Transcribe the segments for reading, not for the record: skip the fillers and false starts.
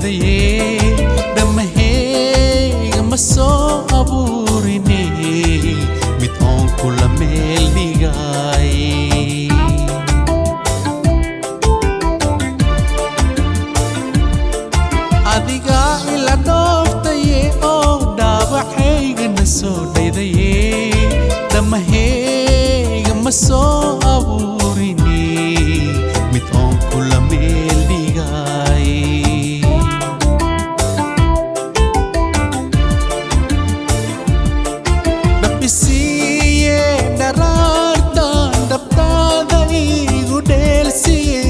daydaye dhamaheyga ma soo abuurini mid oon kula meel dhigay adiga ila dhooftaye oo dhaawacayga na soo daydaye dhamaheyga ma soo abuurini mid oon kula meel dhigay dhabisiiye dharaartan dhabtaada igu dheelsiye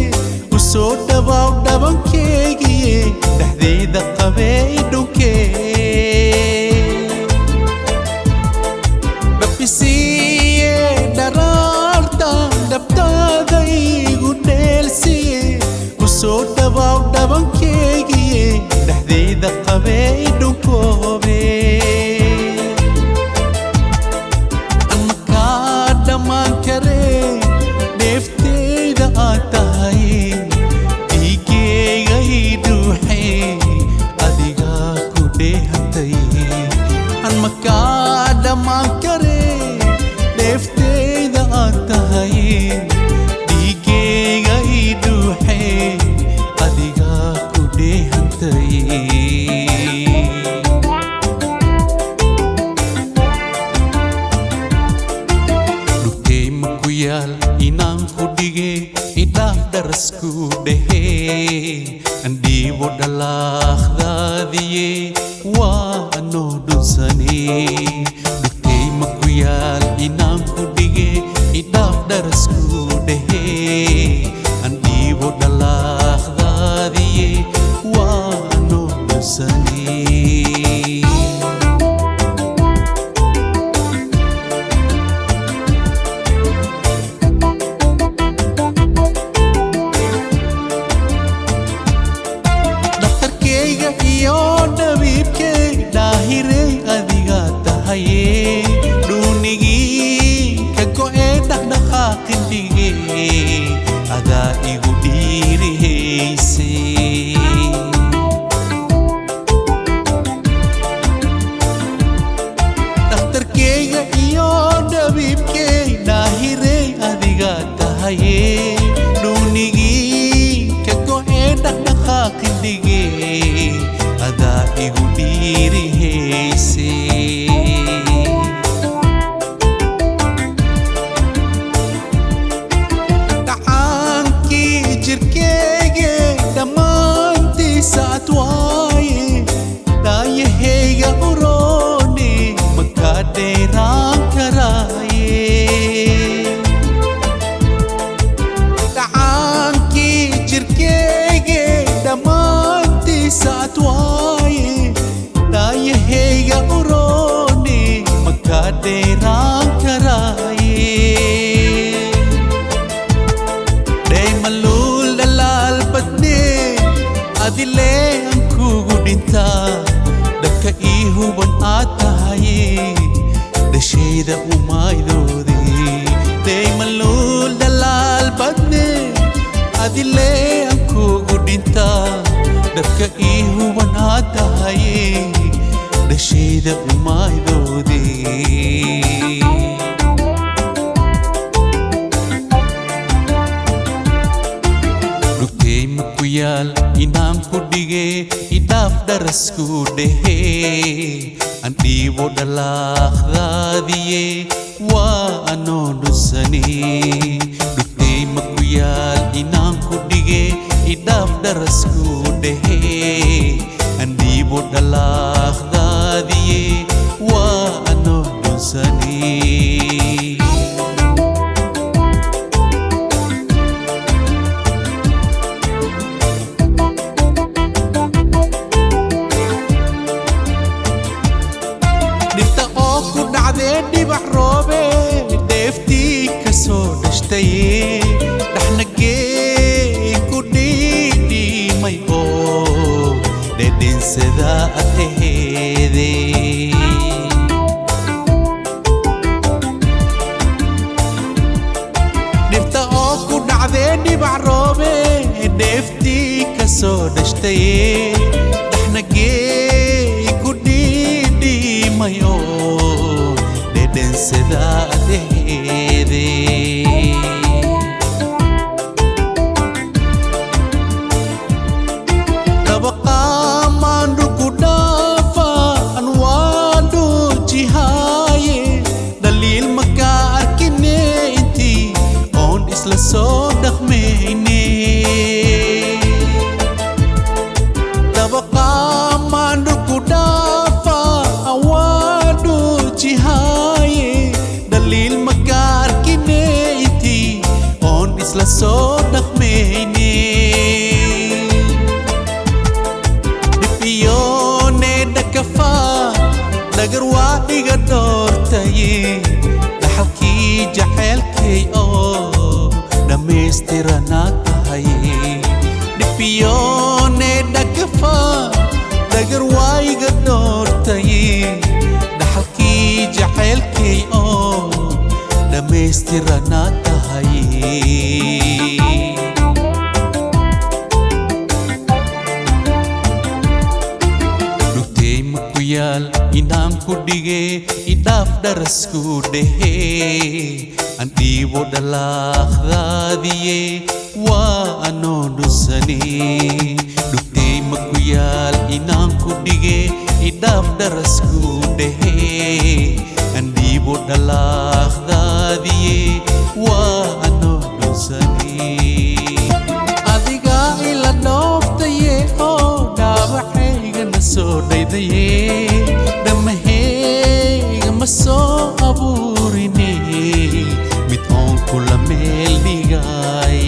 u soo dhawaaw dhabankeygiye dhexdayda qabey dhunkee dhabisiiye dharaartan dhabtaada igu dheelsiye u soo dhawaaw dhabankeygiye dhexdayda qabey dhunkoobe anma kaa dhammaan karee dheeftayda aad tahay dhiigeyga ii dhuuxee adigaa ku dheehantay anma kaa dhammaan karee dheeftayda aad tahay dhiigeyga ii dhuuxee adigaa ku dheehantay dhugtay ma ku yaal inaan ku dhige idhaaf dharasku dhehee andhiibo dhalaaqdaadiye waa anoo dhunsane dhugtay ma ku yaal inaan ku dhige idhaaf dharasku dhehee andhiibo dhalaaqdaadiye waa anoo dhunsane iyo dhabiibkey dhaahirey adigaa tahaye dhuunigii ka go'ee dhaqdhaqaaqin dhigee adaa igu dhiirihayse dhakhtarkeyga iyo dhabiibkey dhaahirey adigaa tahaye dhuunigii ka go'ee dhaqdhaqaaqin dhigee adaa igu dhiirihayse dhacaankii jirkeyge dhammaantiisa ad waaye dhaayahayga uroone makaa dheeraan karaaye dhacaankii jirkeyge dhammaantiisa ad waaye dhaayahayga uroone makaa dheeraan karaaye dhaymaluul dhalaal badnee adilee aan kugu dhintaa dhabka ii huban aad tahaye dhashayda umaaydoode dhaymaluul dhalaal badnee adilee aan kugu dhintaa dhabka ii huban aad tahaye dhashayda umaaydoode dhugtay ma ku yaal inaan ku dhige idhaaf dharasku dhehee andhiibo dhalaaqdaadiye waa anoo dhunsane dhugtay ma ku yaal inaan ku dhige idhaaf dharasku dhehee andhiibo dhalaaqdaadiye waa anoo dhunsane dhibta oo ku dhacdee dhibax roobe dheeftii ka soo dhashtaye dhaxnagee ku dhiidhiimay oo dhedhinsada aheede dhibta oo ku dhacdee dhibax roobe دفتي كسو دشتي دحنا جي كودي دي مايو ددن سدا دي تبقى ماندو كدافا انوادو جهاي دليل مكار كني انتي اون اسلا صدق ميني تبقى ماندو كدافا انوادو جهاي دليل مكار كني انتي اون اسلا صدق ميني dagar waa iga doortay dhaxalkii jaceylkay oo dhammaystirana tahay dhifiyoone dhagafa dagar waa iga doortay dhaxalkii jaceylkay oo dhammaystirana tahay inaan ku dhige idhaaf dharasku dhehe aan dhiibo dhalaaqdaadiye waa anoo dhusane dhugtay maku yaal inaan ku dhige idhaaf dharasku dhehe aan dhiibo dhalaaqdaadiye waa anoo dhusane adiga ila nooftaye oo dhaawacaygana soo dhaydaye masoo abuurine mid oon kula meel dhigay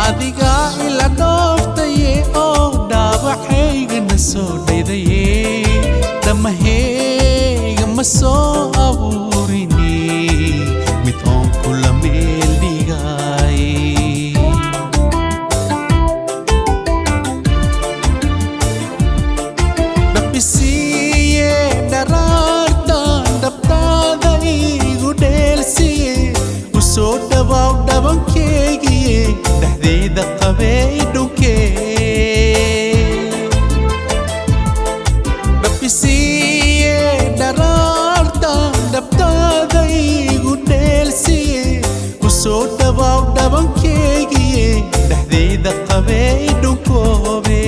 adiga ila nooftaye oo dhaawacaygana soo dhaydaye dhamahayga masoo abuurine mid oon kula meel dhigay bisiye dharartan dabtada igu dheelsiye usoo dhawaw dhabankeygiye dhexdeyda qabey dhunkee bisiye dharartan dabtada igu dheelsiye usoo dhawaw dhabankeygiye dhexdeyda qabey dhunkoobe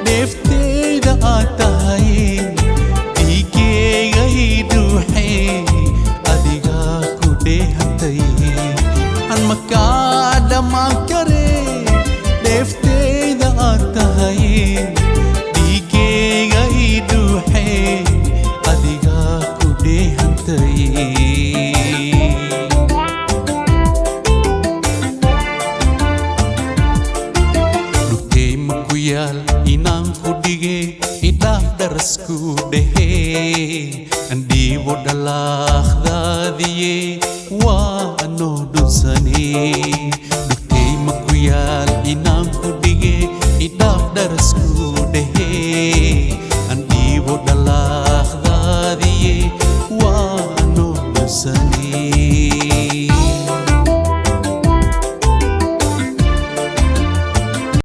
defteyda aad tahay dhiigeyga iduuxe adiga ku dheehantay aan makaa dhammaan kare defteyda aad tahay dhiigeyga iduuxe adiga ku dheehantay inaan ku dhige idhaaf dharasku dhehe aan dhiibo dhalaaqdaadiye waa anoo dhusane